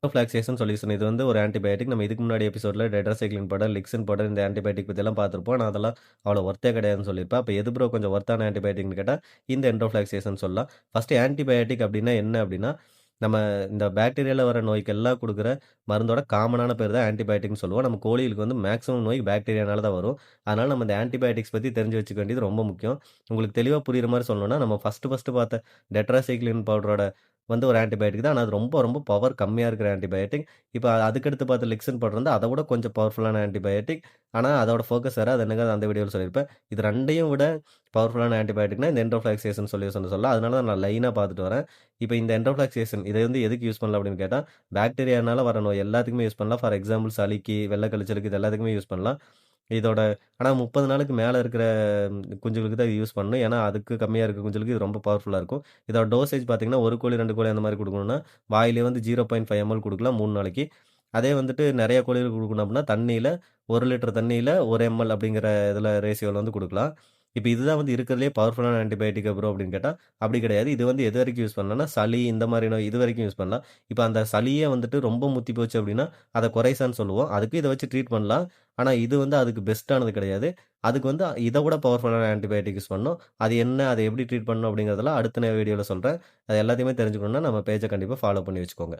ப்ரோஃபிளாக்சிஸ் solution இது வந்து ஒரு ஆன்டிபயோட்டிக். நம்ம இதுக்கு முன்னாடி எபிசோட்ல டெட்ராசைக்ளின் பவுடர், லிக்சின் பவுடர் இந்த ஆன்டிபயோட்டிக் பத்திலாம் பார்த்துருப்போம். நான் அதெல்லாம் அவ்வளோ ஒர்த்தே கிடையாதுன்னு சொல்லியிருப்பேன். அப்ப எது ப்ரோ கொஞ்சம் ஒர்த்தான ஆன்டிபயோட்டிக்ன்னு கேட்டா, இந்த என்டோஃபிளாக்சியேஷன் சொல்லலாம். ஃபர்ஸ்ட்டு ஆன்டிபயோட்டிக் அப்டின்னா என்ன அப்டின்னா, நம்ம இந்த பாக்டீரியால வர நோய்க்கெல்லாம் குடுக்குற மருந்தோட காமனான பேர் தான் ஆன்டிபயோட்டிக்ன்னு சொல்லுவோம். நம்ம கோழிகளுக்கு வந்து மேக்ஸிமம் நோய் பாக்டீரியானால தான் வரும். அதனால நம்ம இந்த ஆன்டிபயோட்டிக்ஸ் பத்தி தெரிஞ்சு வச்சுக்க வேண்டியது ரொம்ப முக்கியம். உங்களுக்கு தெளிவா புரியிற மாரி சொல்லணும்னா, நம்ம ஃபர்ஸ்ட்டு பார்த்த டெட்ராசைக்ளின் பவுடரோட வந்து ஒரு ஆன்டிபயோட்டிக் தான். ஆனா அது ரொம்ப ரொம்ப பவர் கம்மியா இருக்கிற ஆன்டிபயோட்டிக். இப்ப அதுக்கடுத்து பார்த்த லிக்சின் பவுடர் வந்து அத விட கொஞ்சம் பவர்ஃபுல்லான ஆன்டிபயோட்டிக். ஆனா அதோட ஃபோக்கஸ் வேற. அது என்னங்க அந்த வீடியோல சொல்லியிருப்பேன். இது 2யும் விட பவர்ஃபுல்லான ஆன்டிபயோட்டிக்னா இந்த என்டோஃபிளாக்சியேஷன் சொல்யூஷன் சொல்லலாம். அதனால தான் நான் லைனா பார்த்துட்டு வரேன். இப்ப இந்த என்டோஃபிளாக்சியேஷன் இத வந்து எதுக்கு யூஸ் பண்ணலாம் அப்படின்னு கேட்டா, பாக்டீரியானால வர நோய் எல்லாத்துக்குமே யூஸ் பண்ணலாம். ஃபார் எக்ஸாம்பிள் சளிக்கு, வெள்ள கழிச்சலுக்கு இது எல்லாத்துக்குமே யூஸ் பண்ணலாம். இதோட ஆனா 30 நாளுக்கு மேல இருக்கிற குஞ்சுகளுக்கு தான் இது யூஸ் பண்ணணும். ஏன்னா, அதுக்கு கம்மியா இருக்க குஞ்சுகளுக்கு இது ரொம்ப பவர்ஃபுல்லா இருக்கும். இதோட டோசேஜ் பார்த்தீங்கன்னா, 1 கோழி, 2 கோழி அந்த மாரி குடுக்கணும்னா, வாயிலேயே வந்து 0.5 எம்எல் குடுக்கலாம் 3 நாளைக்கு. அதே வந்துட்டு நெறைய கோழிகளுக்கு குடுக்கணும் அப்டின்னா, தண்ணீல 1 லிட்டர் தண்ணீல 1 எம்எல் அப்படிங்கிற இதுல ரேஷியோல வந்து குடுக்கலாம். இப்ப இதுதான் வந்து இருக்கிறதுலயே பவர்ஃபுல்லான ஆன்டிபயோட்டிக்கா ப்ரோ அப்படின்னு கேட்டா, அப்படி கிடையாது. இது வந்து எது வரைக்கும் யூஸ் பண்ணலாம்னா, சளி இந்த மாரி நோய் இது வரைக்கும் யூஸ் பண்ணலாம். இப்ப அந்த சளியே வந்துட்டு ரொம்ப முத்தி போச்சு அப்படின்னா, அத கொரைசான்னு சொல்லுவோம். அதுக்கும் இத வச்சு ட்ரீட் பண்ணலாம். ஆனா இது வந்து அதுக்கு பெஸ்ட்டானது கிடையாது. அதுக்கு வந்து இத விட பவர்ஃபுல்லான ஆன்டிபயோட்டிக் யூஸ் பண்ணணும். அது என்ன? அத எப்படி ட்ரீட் பண்ணணும் அப்படிங்கிறதெல்லாம் அடுத்த வீடியோல சொல்றேன். அது எல்லாத்தையுமே தெரிஞ்சுக்கணும்னா நம்ம பேஜ கண்டிப்பா ஃபாலோ பண்ணி வச்சுக்கோங்க.